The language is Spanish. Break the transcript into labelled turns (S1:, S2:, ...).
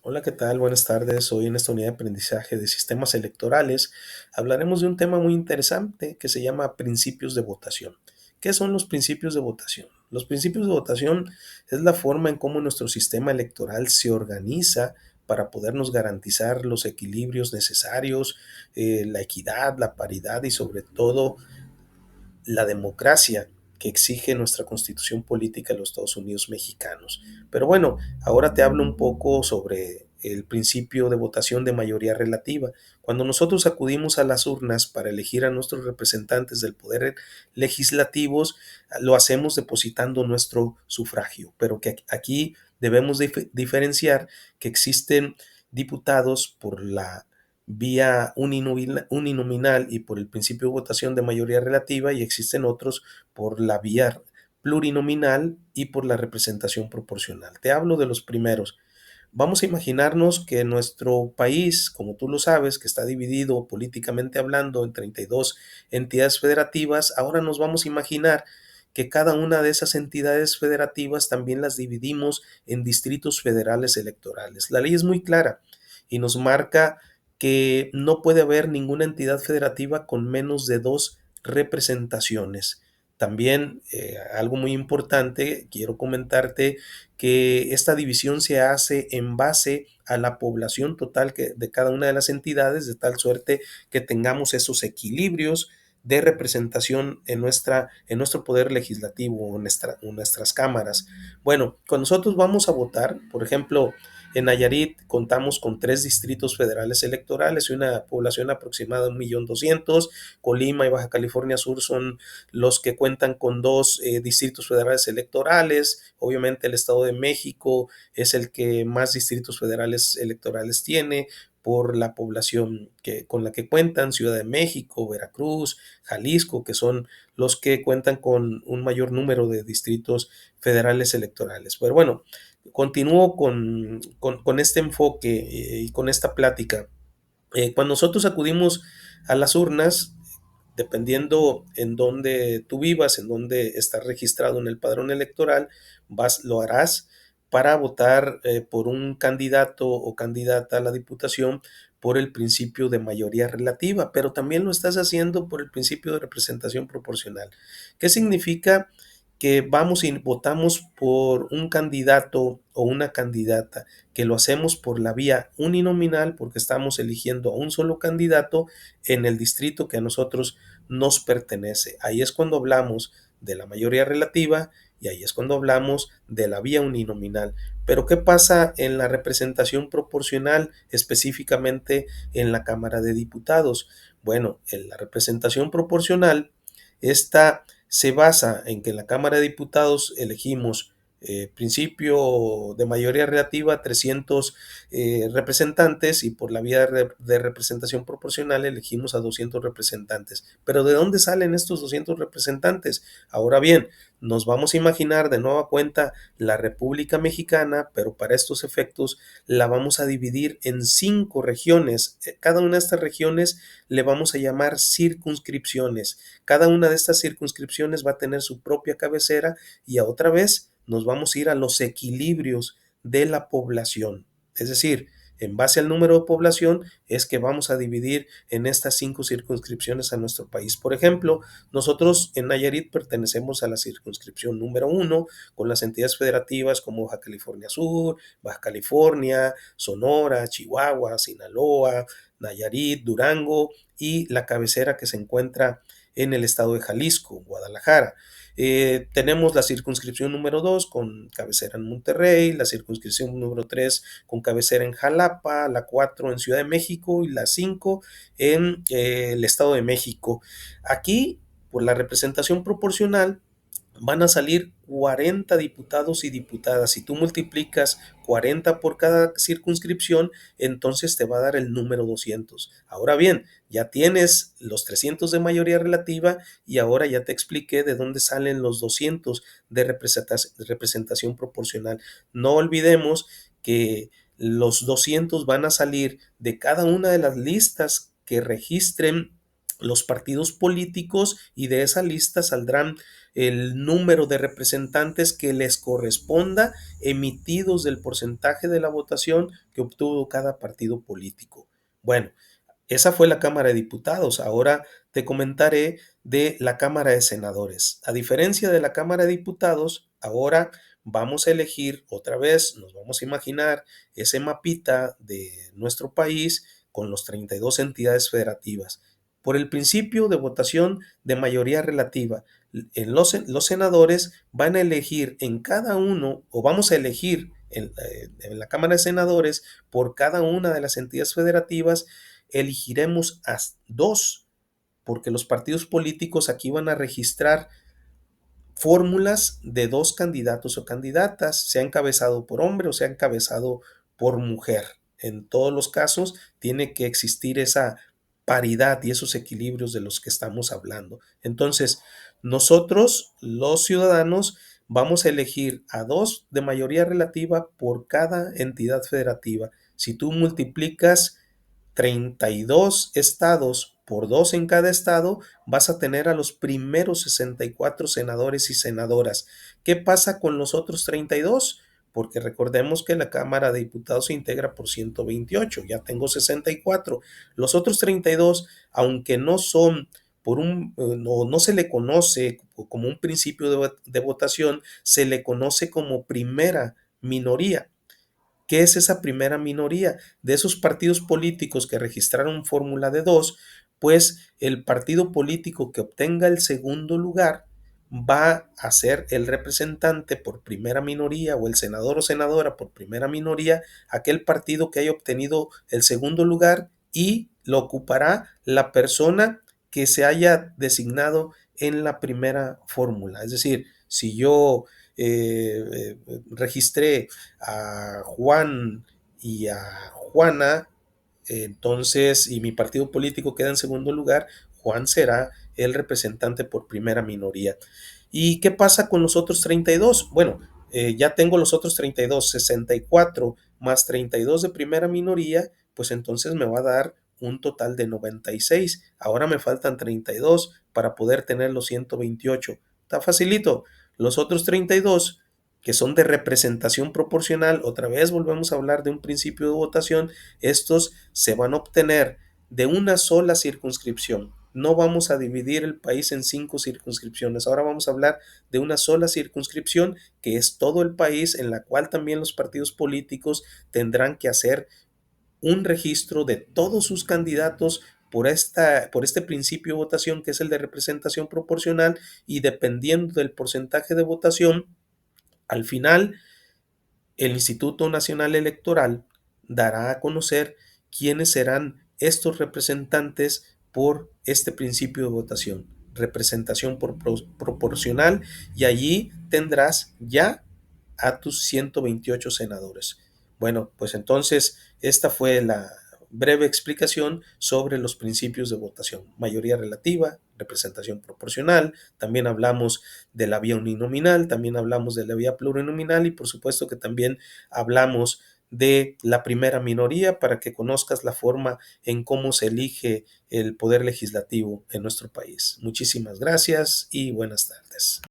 S1: Hola, ¿qué tal? Buenas tardes. Hoy en esta unidad de aprendizaje de sistemas electorales hablaremos de un tema muy interesante que se llama principios de votación. ¿Qué son los principios de votación? Los principios de votación es la forma en cómo nuestro sistema electoral se organiza para podernos garantizar los equilibrios necesarios, la equidad, la paridad y sobre todo la democracia que exige nuestra constitución política de los Estados Unidos mexicanos. Pero bueno, ahora te hablo un poco sobre el principio de votación de mayoría relativa. Cuando nosotros acudimos a las urnas para elegir a nuestros representantes del poder legislativos, lo hacemos depositando nuestro sufragio, pero que aquí debemos diferenciar que existen diputados por la vía uninominal y por el principio de votación de mayoría relativa, y existen otros por la vía plurinominal y por la representación proporcional. Te hablo de los primeros. Vamos a imaginarnos que nuestro país, como tú lo sabes, que está dividido políticamente hablando en 32 entidades federativas, ahora nos vamos a imaginar que cada una de esas entidades federativas también las dividimos en distritos federales electorales. La ley es muy clara y nos marca que no puede haber ninguna entidad federativa con menos de dos representaciones. También algo muy importante, quiero comentarte que esta división se hace en base a la población total de cada una de las entidades, de tal suerte que tengamos esos equilibrios de representación en nuestro poder legislativo, en nuestras cámaras. Bueno, cuando nosotros vamos a votar, por ejemplo, en Nayarit contamos con tres distritos federales electorales y una población aproximada de 1.200.000. Colima y Baja California Sur son los que cuentan con dos distritos federales electorales. Obviamente el Estado de México es el que más distritos federales electorales tiene por la población con la que cuentan, Ciudad de México, Veracruz, Jalisco, que son los que cuentan con un mayor número de distritos federales electorales. Pero bueno, continúo con este enfoque y con esta plática. Cuando nosotros acudimos a las urnas, dependiendo en dónde tú vivas, en dónde estás registrado en el padrón electoral, lo harás para votar por un candidato o candidata a la diputación por el principio de mayoría relativa, pero también lo estás haciendo por el principio de representación proporcional. ¿Qué significa? Que vamos y votamos por un candidato o una candidata, que lo hacemos por la vía uninominal porque estamos eligiendo a un solo candidato en el distrito que a nosotros nos pertenece. Ahí es cuando hablamos de la mayoría relativa y ahí es cuando hablamos de la vía uninominal. Pero ¿qué pasa en la representación proporcional, específicamente en la Cámara de Diputados? Bueno, en la representación proporcional, esta se basa en que en la Cámara de Diputados elegimos principio de mayoría relativa 300 representantes, y por la vía de representación proporcional elegimos a 200 representantes. Pero ¿de dónde salen estos 200 representantes? Ahora bien, nos vamos a imaginar de nueva cuenta la República Mexicana, pero para estos efectos la vamos a dividir en 5 regiones. Cada una de estas regiones le vamos a llamar circunscripciones. Cada una de estas circunscripciones va a tener su propia cabecera y a otra vez nos vamos a ir a los equilibrios de la población. Es decir, en base al número de población es que vamos a dividir en estas 5 circunscripciones a nuestro país. Por ejemplo, nosotros en Nayarit pertenecemos a la circunscripción número 1 con las entidades federativas como Baja California Sur, Baja California, Sonora, Chihuahua, Sinaloa, Nayarit, Durango y la cabecera que se encuentra en el estado de Jalisco, Guadalajara. Tenemos la circunscripción número 2 con cabecera en Monterrey, la circunscripción número 3 con cabecera en Jalapa, la 4 en Ciudad de México y la 5 en el Estado de México. Aquí, por la representación proporcional, van a salir 40 diputados y diputadas. Si tú multiplicas 40 por cada circunscripción, entonces te va a dar el número 200. Ahora bien, ya tienes los 300 de mayoría relativa y ahora ya te expliqué de dónde salen los 200 de representación proporcional. No olvidemos que los 200 van a salir de cada una de las listas que registren los partidos políticos y de esa lista saldrán el número de representantes que les corresponda emitidos del porcentaje de la votación que obtuvo cada partido político. Bueno, esa fue la Cámara de Diputados. Ahora te comentaré de la Cámara de Senadores. A diferencia de la Cámara de Diputados, ahora vamos a elegir otra vez, nos vamos a imaginar ese mapita de nuestro país con los 32 entidades federativas. Por el principio de votación de mayoría relativa, los senadores van a elegir en cada uno, o vamos a elegir en la Cámara de Senadores por cada una de las entidades federativas, elegiremos a dos, porque los partidos políticos aquí van a registrar fórmulas de dos candidatos o candidatas, sea encabezado por hombre o sea encabezado por mujer. En todos los casos tiene que existir esa paridad y esos equilibrios de los que estamos hablando. Entonces, nosotros, los ciudadanos, vamos a elegir a dos de mayoría relativa por cada entidad federativa. Si tú multiplicas 32 estados por 2 en cada estado, vas a tener a los primeros 64 senadores y senadoras. ¿Qué pasa con los otros 32? Porque recordemos que la Cámara de Diputados se integra por 128, ya tengo 64. Los otros 32, aunque no son no se le conoce como un principio de votación, se le conoce como primera minoría. ¿Qué es esa primera minoría? De esos partidos políticos que registraron fórmula de dos, pues el partido político que obtenga el segundo lugar va a ser el representante por primera minoría o el senador o senadora por primera minoría, aquel partido que haya obtenido el segundo lugar y lo ocupará la persona que se haya designado en la primera fórmula. Es decir, si yo registré a Juan y a Juana, entonces, y mi partido político queda en segundo lugar, Juan será el representante por primera minoría. ¿Y qué pasa con los otros 32? Bueno, ya tengo los otros 32, 64 más 32 de primera minoría, pues entonces me va a dar un total de 96. Ahora me faltan 32 para poder tener los 128. Está facilito. Los otros 32 que son de representación proporcional, otra vez volvemos a hablar de un principio de votación, estos se van a obtener de una sola circunscripción. No vamos a dividir el país en 5 circunscripciones, ahora vamos a hablar de una sola circunscripción que es todo el país, en la cual también los partidos políticos tendrán que hacer un registro de todos sus candidatos por este principio de votación que es el de representación proporcional, y dependiendo del porcentaje de votación, al final, el Instituto Nacional Electoral dará a conocer quiénes serán estos representantes por este principio de votación, representación proporcional, y allí tendrás ya a tus 128 senadores. Bueno, pues entonces esta fue la breve explicación sobre los principios de votación: mayoría relativa, representación proporcional, también hablamos de la vía uninominal, también hablamos de la vía plurinominal y por supuesto que también hablamos de la primera minoría, para que conozcas la forma en cómo se elige el poder legislativo en nuestro país. Muchísimas gracias y buenas tardes.